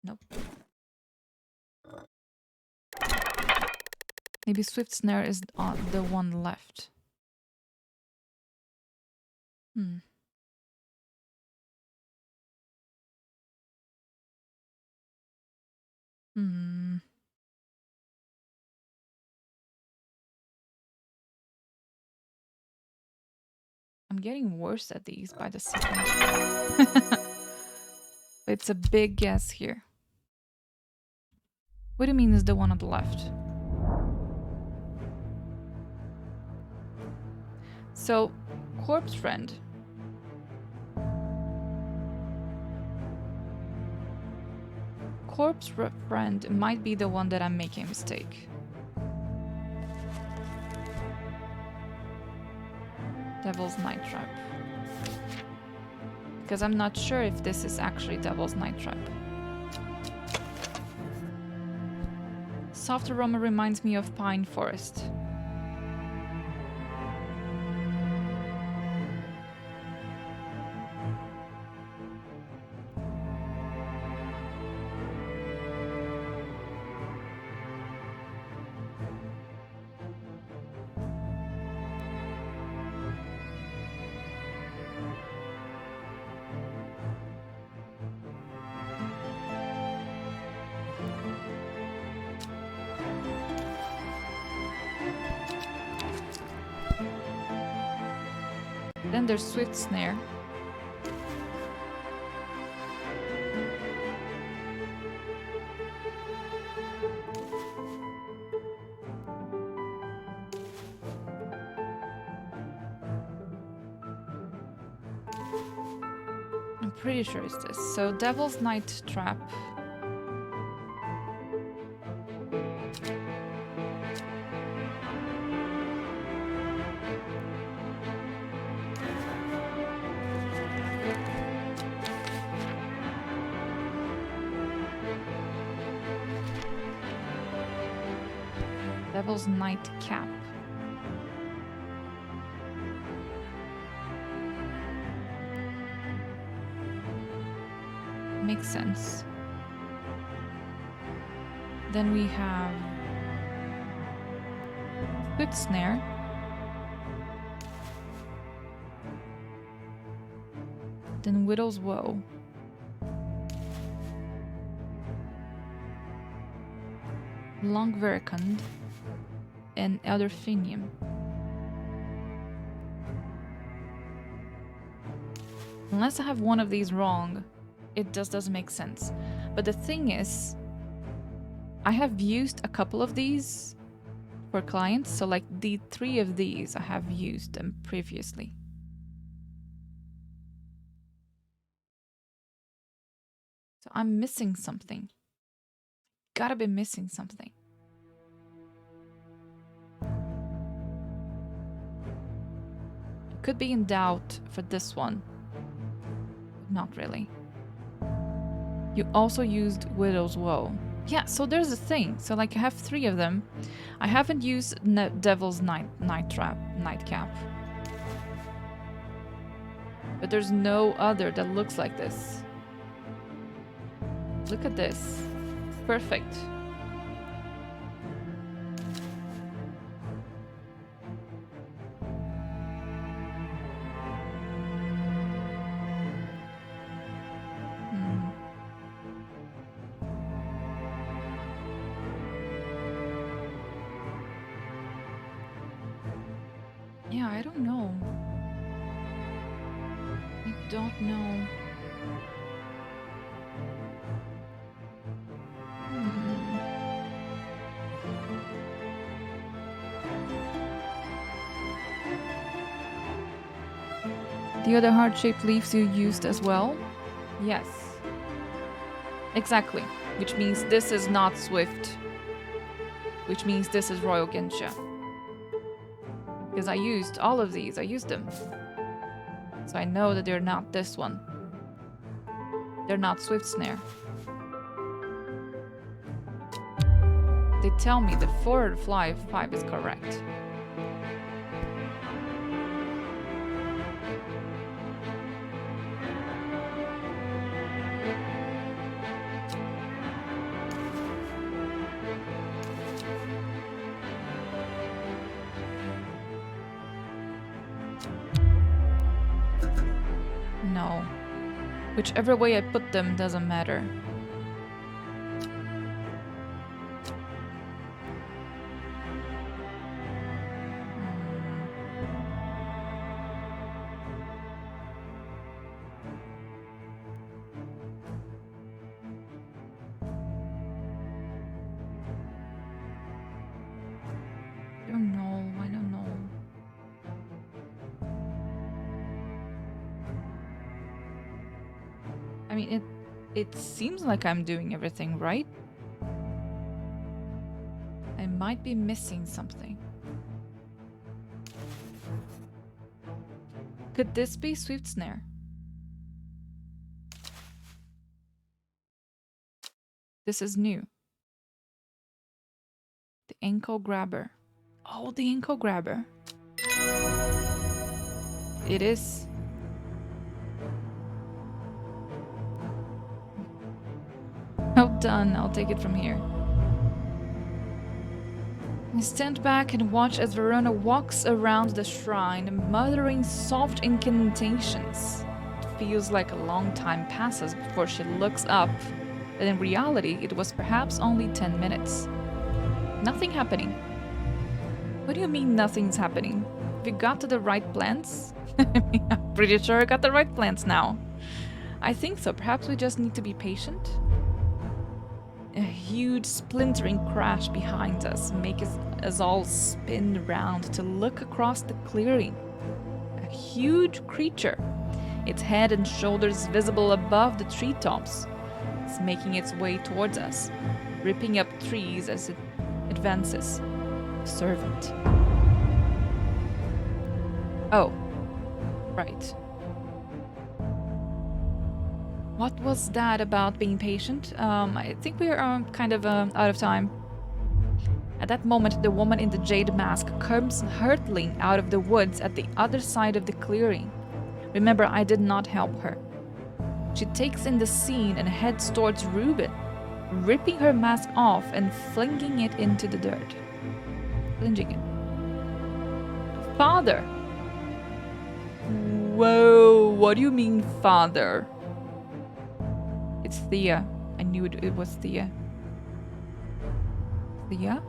Nope. Maybe Swift Snare is the one left. Hmm. Hmm. I'm getting worse at these by the second. It's a big guess here. What do you mean is the one on the left? So, Corpse Friend. Corpse Friend might be the one that I'm making a mistake. Devil's Night Trap. Because I'm not sure if this is actually Devil's Night Trap. Soft aroma reminds me of Pine Forest. Then there's Swift Snare. I'm pretty sure it's this. So Devil's Night Trap. Devil's Night Cap. Makes sense. Then we have Swift Snare. Then Widow's Woe. Long Veracund. And Elderfinium. Unless I have one of these wrong, it just doesn't make sense. But the thing is, I have used a couple of these for clients. So like the 3 of these, I have used them previously. So I'm missing something. Gotta be missing something. Could be in doubt for this one. Not really. You also used Widow's Woe. Yeah, so there's a thing. So like I have 3 of them. I haven't used Devil's Night Trap, Nightcap. But there's no other that looks like this. Look at this. Perfect. Yeah, I don't know. I don't know. The other heart-shaped leaves you used as well? Yes. Exactly. Which means this is not Swift. Which means this is Royal Gensha. Because I used all of these. I used them. So I know that they're not this one. They're not Swift Snare. They tell me the 4 or 5 is correct. No. Whichever way I put them doesn't matter. I don't know. I mean, it seems like I'm doing everything right. I might be missing something. Could this be Swift Snare? This is new. The ankle grabber. Oh, the ankle grabber. It is. Well done, I'll take it from here. I stand back and watch as Verona walks around the shrine, muttering soft incantations. It feels like a long time passes before she looks up, but in reality, it was perhaps only 10 minutes. Nothing happening. What do you mean nothing's happening? Have you got to the right plants? I'm pretty sure I got the right plants now. I think so. Perhaps we just need to be patient. A huge splintering crash behind us makes us all spin round to look across the clearing. A huge creature, its head and shoulders visible above the treetops. It's making its way towards us, ripping up trees as it advances. A servant. Oh, right. What was that about being patient? I think we are kind of out of time. At that moment, the woman in the jade mask comes hurtling out of the woods at the other side of the clearing. Remember, I did not help her. She takes in the scene and heads towards Reuben, ripping her mask off and flinging it into the dirt. Flinging it. Father! Whoa, what do you mean, father? It's Thea. I knew it was Thea. Thea?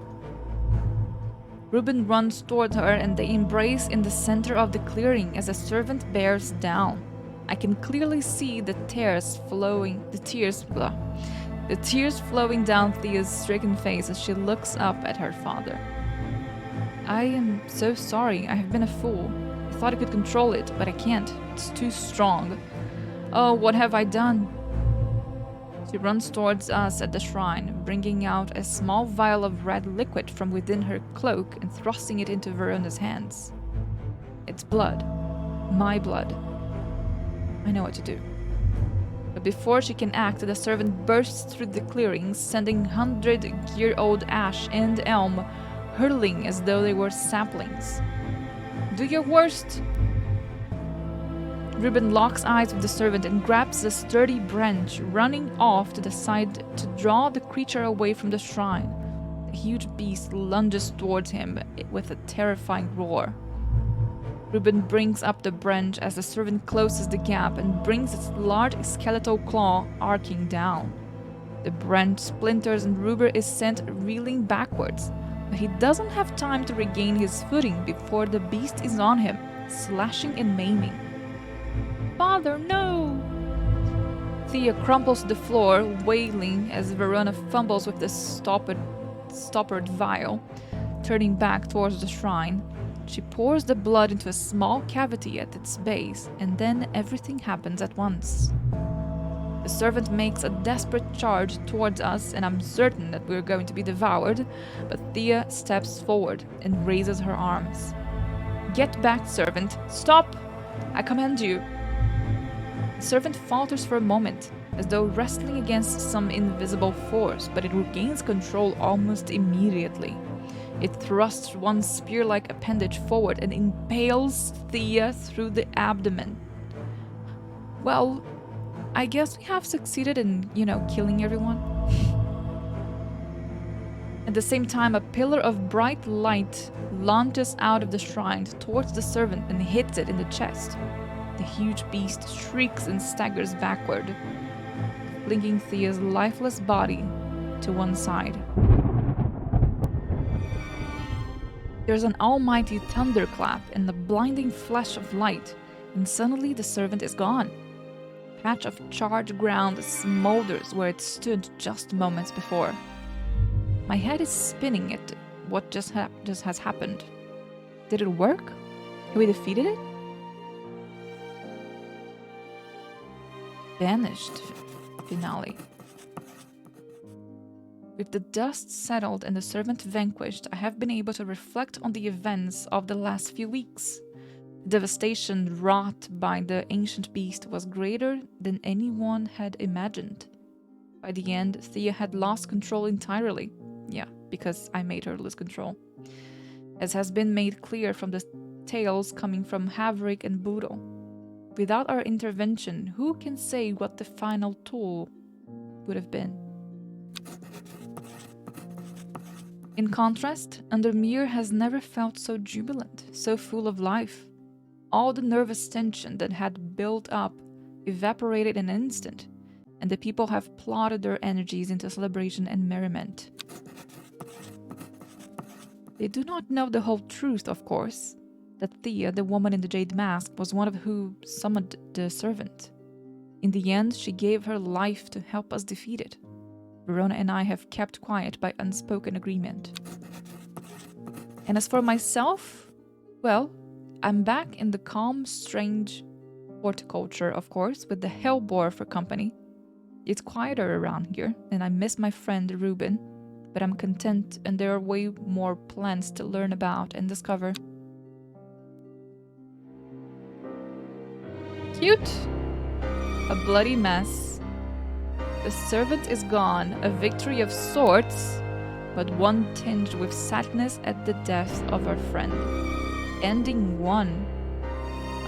Reuben runs towards her and they embrace in the center of the clearing as a servant bears down. I can clearly see the tears flowing down Thea's stricken face as she looks up at her father. I am so sorry. I have been a fool. I thought I could control it, but I can't. It's too strong. Oh, what have I done? She runs towards us at the shrine, bringing out a small vial of red liquid from within her cloak and thrusting it into Verona's hands. It's blood. My blood. I know what to do. But before she can act, the servant bursts through the clearing, sending 100-year-old ash and elm hurling as though they were saplings. Do your worst! Reuben locks eyes with the servant and grabs a sturdy branch, running off to the side to draw the creature away from the shrine. The huge beast lunges towards him with a terrifying roar. Reuben brings up the branch as the servant closes the gap and brings its large skeletal claw arcing down. The branch splinters and Reuben is sent reeling backwards, but he doesn't have time to regain his footing before the beast is on him, slashing and maiming. Father, no! Thea crumples to the floor, wailing as Verona fumbles with the stoppered vial. Turning back towards the shrine, she pours the blood into a small cavity at its base, and then everything happens at once. The servant makes a desperate charge towards us, and I'm certain that we're going to be devoured, but Thea steps forward and raises her arms. Get back, servant! Stop! I command you! The servant falters for a moment, as though wrestling against some invisible force, but it regains control almost immediately. It thrusts one spear-like appendage forward and impales Thea through the abdomen. Well, I guess we have succeeded in, killing everyone. At the same time, a pillar of bright light launches out of the shrine towards the servant and hits it in the chest. The huge beast shrieks and staggers backward, flinging Thea's lifeless body to one side. There's an almighty thunderclap and the blinding flash of light, and suddenly the servant is gone. A patch of charred ground smolders where it stood just moments before. My head is spinning at what just has happened. Did it work? Have we defeated it? Banished finale. With the dust settled and the servant vanquished, I have been able to reflect on the events of the last few weeks. The devastation wrought by the ancient beast was greater than anyone had imagined. By the end, Thea had lost control entirely. Yeah, because I made her lose control. As has been made clear from the tales coming from Haverick and Boodle. Without our intervention, who can say what the final tool would have been? In contrast, Undermere has never felt so jubilant, so full of life. All the nervous tension that had built up evaporated in an instant, and the people have plotted their energies into celebration and merriment. They do not know the whole truth, of course, that Thea, the woman in the jade mask, was one of who summoned the servant. In the end, she gave her life to help us defeat it. Verona and I have kept quiet by unspoken agreement. And as for myself, well, I'm back in the calm, strange horticulture, of course, with the hellbore for company. It's quieter around here, and I miss my friend Ruben, but I'm content and there are way more plants to learn about and discover. Cute! A bloody mess. The servant is gone, a victory of sorts, but one tinged with sadness at the death of our friend. Ending one.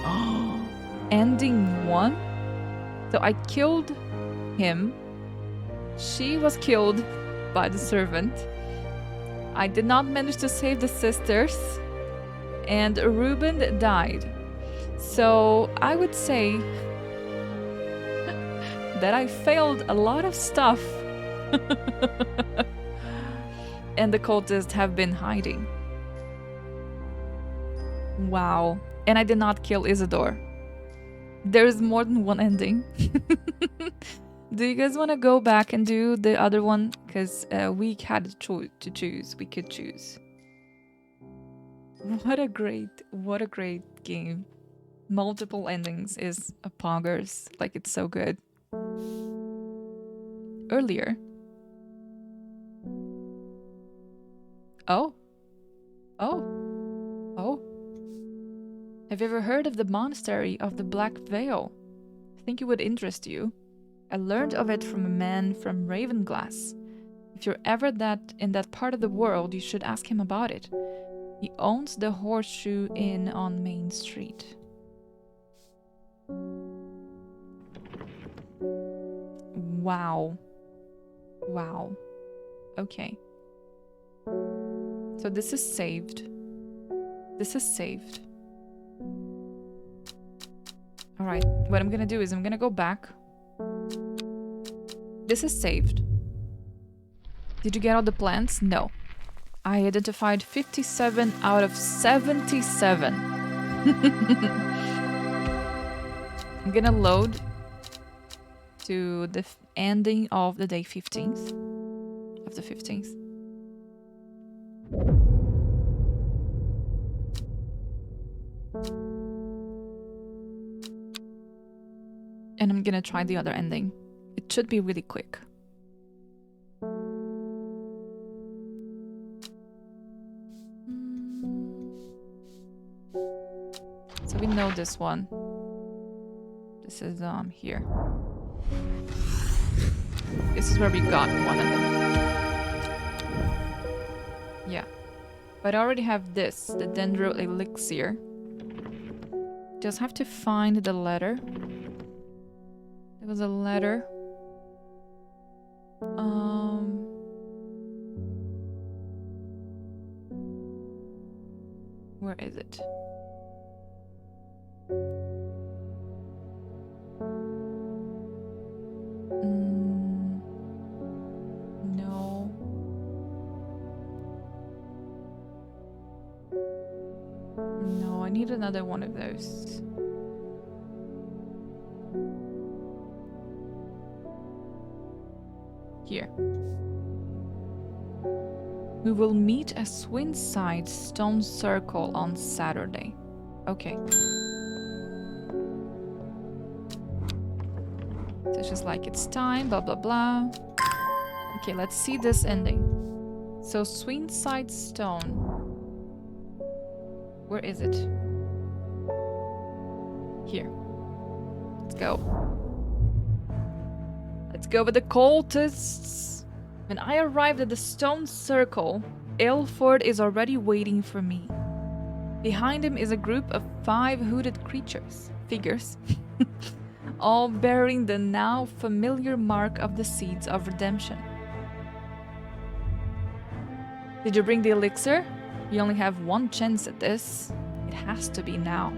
Oh, ending one? So I killed him. She was killed by the servant. I did not manage to save the sisters. And Ruben died. So I would say that I failed a lot of stuff. And the cultists have been hiding. Wow. And I did not kill Isidore. There's more than one ending. Do you guys want to go back and do the other one? Because we had a choice to choose. We could choose. What a great game. Multiple endings is a poggers. Like, it's so good. Earlier. Oh. Have you ever heard of the monastery of the Black Veil? I think it would interest you. I learned of it from a man from Ravenglass. If you're ever in that part of the world, you should ask him about it. He owns the Horseshoe Inn on Main Street. Wow. Okay. So this is saved. Alright, what I'm gonna do is I'm gonna go back. This is saved. Did you get all the plants? No. I identified 57 out of 77. I'm gonna load to the ending of the day 15th. Of the 15th. And I'm gonna try the other ending. It should be really quick. So we know this one. This is here. This is where we got one of them. Yeah. But I already have this, the Dendrew elixir. Just have to find the letter. There was a letter. Where is it? need another one of those. Here. We will meet at Swinside Stone Circle on Saturday. Okay. So she's like, it's time, blah, blah, blah. Okay, let's see this ending. So, Swinside Stone. Where is it? Here. Let's go. Let's go with the cultists. When I arrived at the stone circle, Aylford is already waiting for me. Behind him is a group of 5 hooded figures, all bearing the now familiar mark of the seeds of redemption. Did you bring the elixir? We only have one chance at this. It has to be now.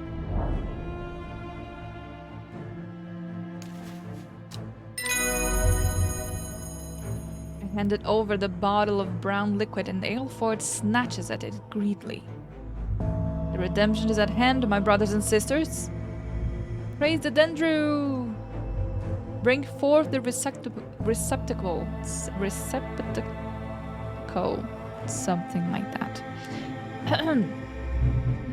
I handed over the bottle of brown liquid and Aylford snatches at it greedily. The redemption is at hand, my brothers and sisters. Praise the Dendrew! Bring forth the receptacle. Something like that.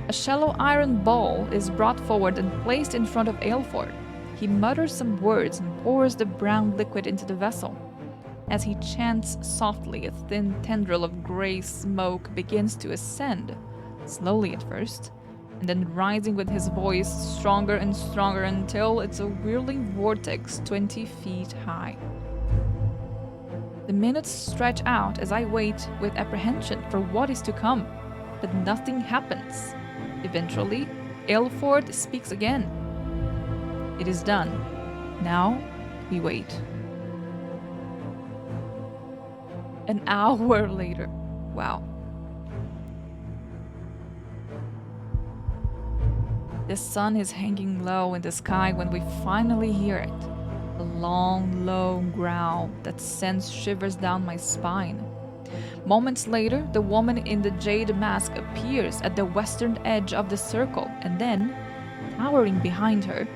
A shallow iron ball is brought forward and placed in front of Aylford. He mutters some words and pours the brown liquid into the vessel. As he chants softly, a thin tendril of grey smoke begins to ascend, slowly at first, and then rising with his voice stronger and stronger until it's a whirling vortex 20 feet high. The minutes stretch out as I wait with apprehension for what is to come, but nothing happens. Eventually, Aylford speaks again. It is done. Now, we wait. An hour later. Wow. The sun is hanging low in the sky when we finally hear it. A long, low growl that sends shivers down my spine. Moments later, the woman in the jade mask appears at the western edge of the circle, and then, towering behind her,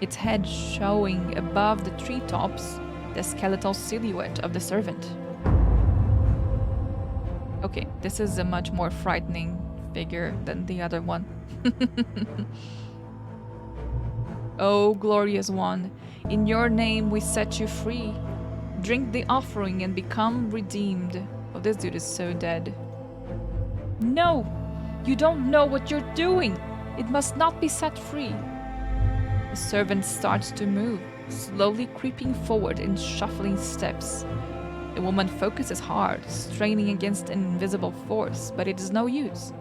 its head showing above the treetops, the skeletal silhouette of the servant. Okay, this is a much more frightening figure than the other one. O glorious one, in your name we set you free. Drink the offering and become redeemed. Oh, this dude is so dead. No! You don't know what you're doing! It must not be set free. The servant starts to move, slowly creeping forward in shuffling steps. The woman focuses hard, straining against an invisible force, but it is no use.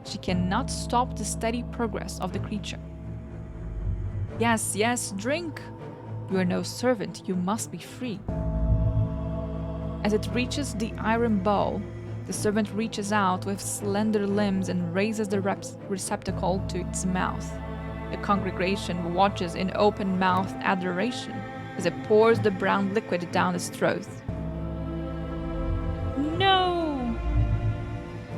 She cannot stop the steady progress of the creature. Yes, yes, drink! You are no servant, you must be free. As it reaches the iron bowl, the servant reaches out with slender limbs and raises the receptacle to its mouth. The congregation watches in open-mouthed adoration as it pours the brown liquid down its throat. No!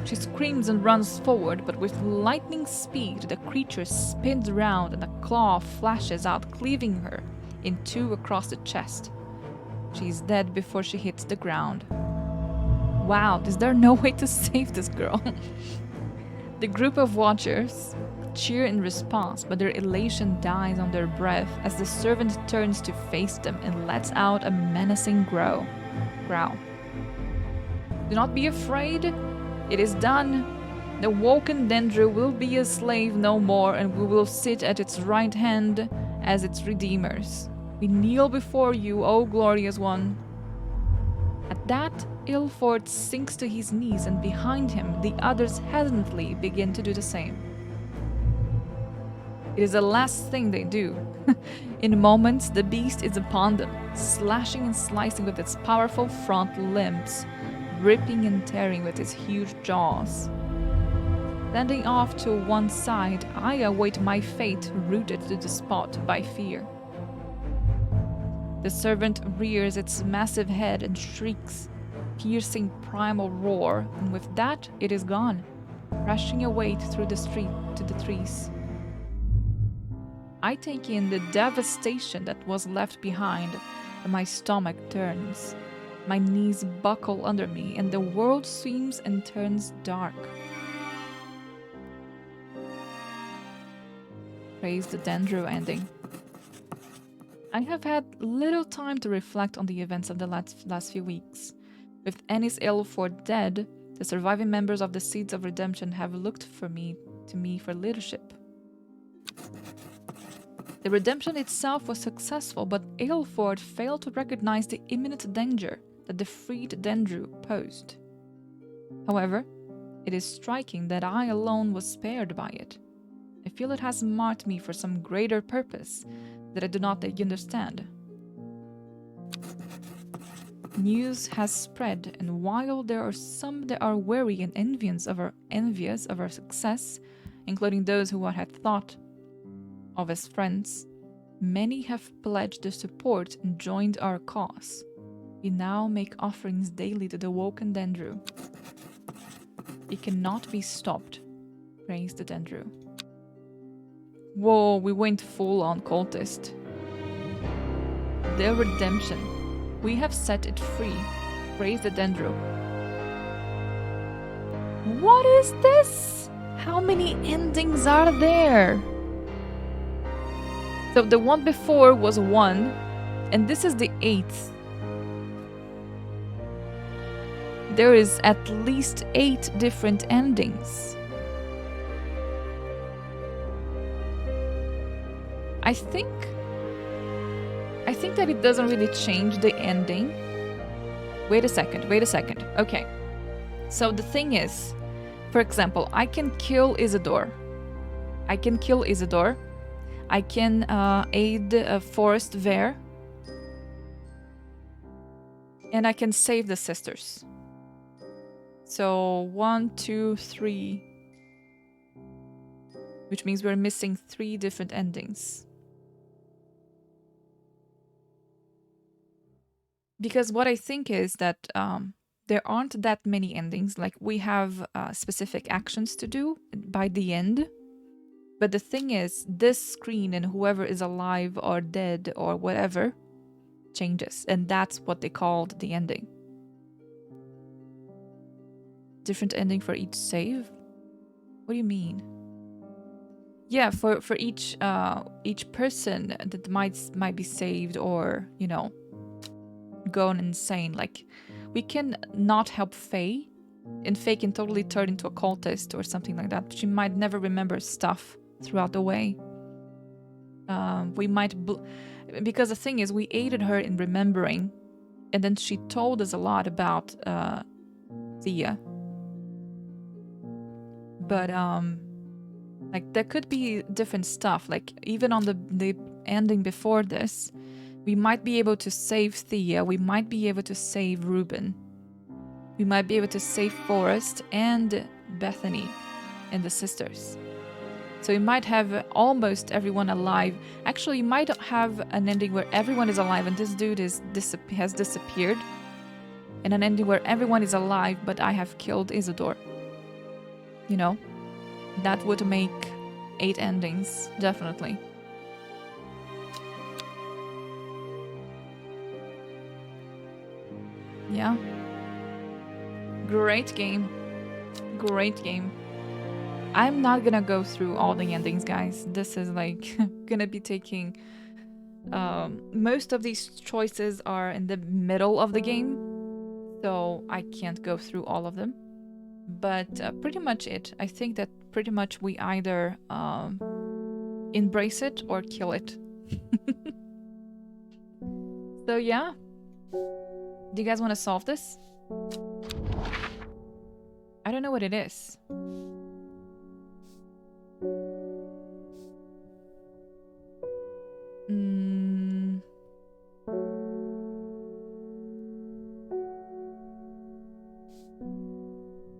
She screams and runs forward, but with lightning speed, the creature spins around and a claw flashes out, cleaving her in two across the chest. She is dead before she hits the ground. Wow, is there no way to save this girl? The group of watchers cheer in response, but their elation dies on their breath as the servant turns to face them and lets out a menacing growl. Do not be afraid. It is done. The woken Dendrew will be a slave no more, and we will sit at its right hand as its redeemers. We kneel before you, O glorious one. At that, Aylford sinks to his knees, and behind him, the others hesitantly begin to do the same. It is the last thing they do. In moments, the beast is upon them, slashing and slicing with its powerful front limbs, ripping and tearing with its huge jaws. Standing off to one side, I await my fate, rooted to the spot by fear. The servant rears its massive head and shrieks, piercing primal roar, and with that, it is gone. rushing away through the street to the trees. I take in the devastation that was left behind, and my stomach turns. My knees buckle under me, and the world seems and turns dark. Praise the Dendrew ending. I have had little time to reflect on the events of the last few weeks. With Ennis Aylford dead, the surviving members of the Seeds of Redemption have looked to me for leadership. The redemption itself was successful, but Aylford failed to recognize the imminent danger that the freed Dendrew posed. However, it is striking that I alone was spared by it. I feel it has marked me for some greater purpose that I do not yet understand. News has spread, and while there are some that are wary and envious of our success, including those who I had thought of as friends, many have pledged their support and joined our cause. We now make offerings daily to the woken Dendrew. It cannot be stopped. Praise the Dendrew. Whoa, we went full on cultist. Their redemption. We have set it free. Praise the Dendrew. What is this? How many endings are there? So the one before was 1, and this is the 8th. There is at least 8 different endings. I think that it doesn't really change the ending. Wait a second. Okay. So the thing is, for example, I can kill Isidore. I can aid Forest Vare. And I can save the sisters. So 1, 2, 3. Which means we're missing 3 different endings. Because what I think is that there aren't that many endings. Like, we have specific actions to do by the end. But the thing is, this screen and whoever is alive or dead or whatever changes. And that's what they called the ending. Different ending for each save? What do you mean? Yeah, for each person that might be saved or, you know, gone insane. Like, we can not help Faye, and Faye can totally turn into a cultist or something like that. She might never remember stuff throughout the way. We might... because the thing is, we aided her in remembering, and then she told us a lot about Thea. But, like, there could be different stuff. Like, even on the ending before this, we might be able to save Thea. We might be able to save Reuben. We might be able to save Forrest and Bethany and the sisters. So we might have almost everyone alive. Actually, you might have an ending where everyone is alive and this dude has disappeared. And an ending where everyone is alive, but I have killed Isidore. You know? That would make 8 endings, definitely. Yeah. Great game. Great game. I'm not gonna go through all the endings, guys. This is like gonna be taking... most of these choices are in the middle of the game, so I can't go through all of them. But pretty much it. I think that pretty much we either embrace it or kill it. So yeah. Do you guys want to solve this? I don't know what it is.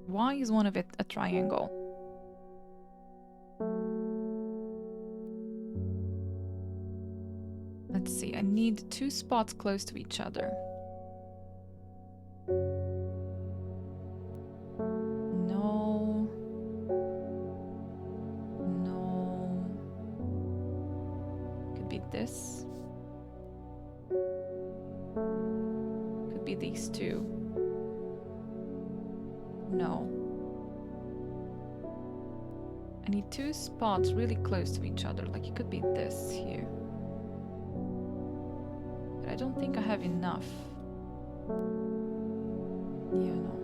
Why is one of it a triangle? Let's see, I need 2 spots close to each other. No. be this. Could be these two. No. I need two spots really close to each other. Like it could be this here. But I don't think I have enough. Yeah, no.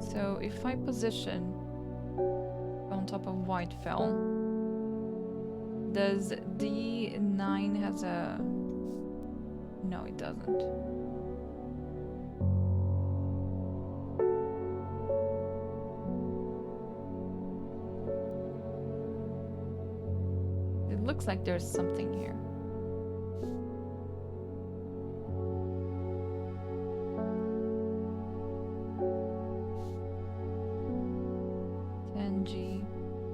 So if I position on top of white fell, does D9 has a... No, it doesn't. It looks like there's something here.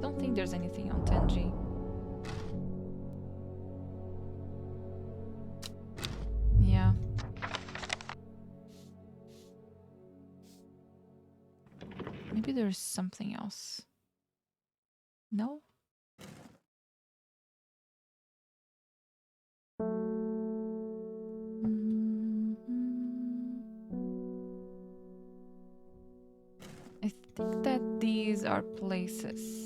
Don't think there's anything on 10G. Yeah. Maybe there's something else. No? I think that these are places.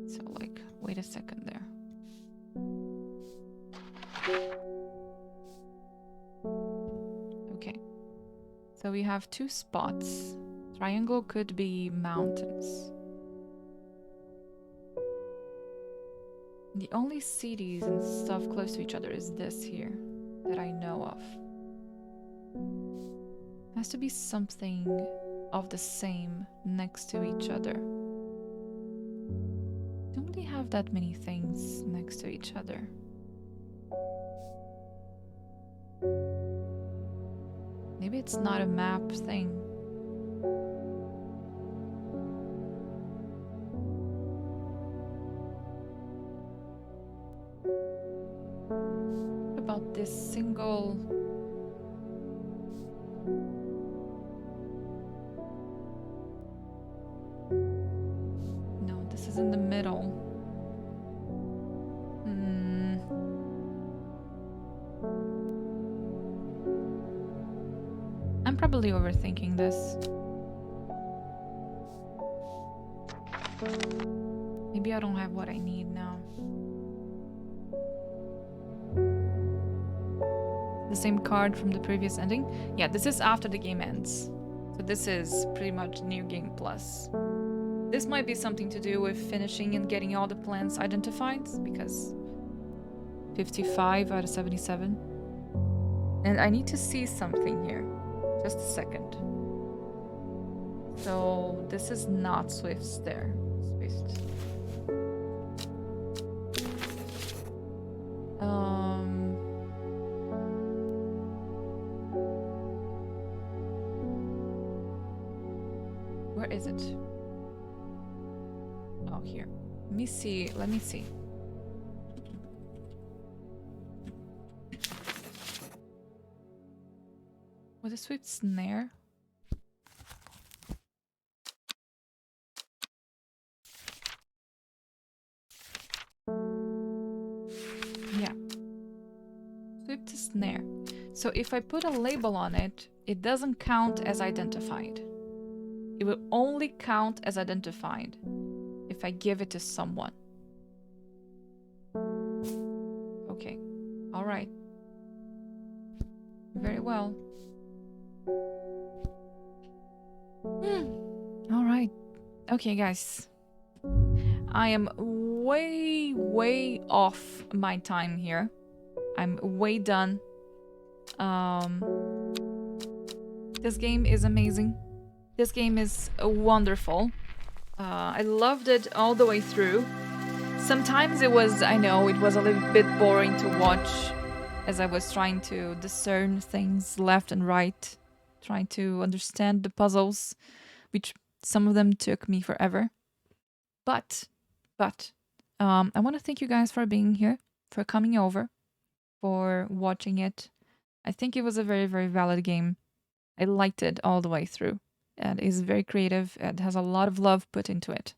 So, like, wait a second there. Okay. So we have two spots. Triangle could be mountains. The only cities and stuff close to each other is this here that I know of. Has to be something of the same next to each other. Don't really have that many things next to each other. Maybe it's not a map thing. What about this single... No, this is in the middle. I'm probably overthinking this. Maybe I don't have what I need now. The same card from the previous ending? Yeah, this is after the game ends. So this is pretty much New Game Plus. This might be something to do with finishing and getting all the plants identified, because 55 out of 77. And I need to see something here. Just a second. So this is not Swift's there. Swift. Where is it? Oh, here. Let me see. Let me see. Was a Swift snare? Yeah. Swift snare. So if I put a label on it, it doesn't count as identified. It will only count as identified if I give it to someone. Okay. All right. Very well. All right. Okay, guys. I am way off my time here. I'm way done. This game is amazing. This game is wonderful. I loved it all the way through. Sometimes it was, I know, it was a little bit boring to watch as I was trying to discern things left and right, trying to understand the puzzles, which Some of them took me forever. But I want to thank you guys for being here, for coming over, for watching it. I think it was a very, very valid game. I liked it all the way through. And it's very creative. It has a lot of love put into it.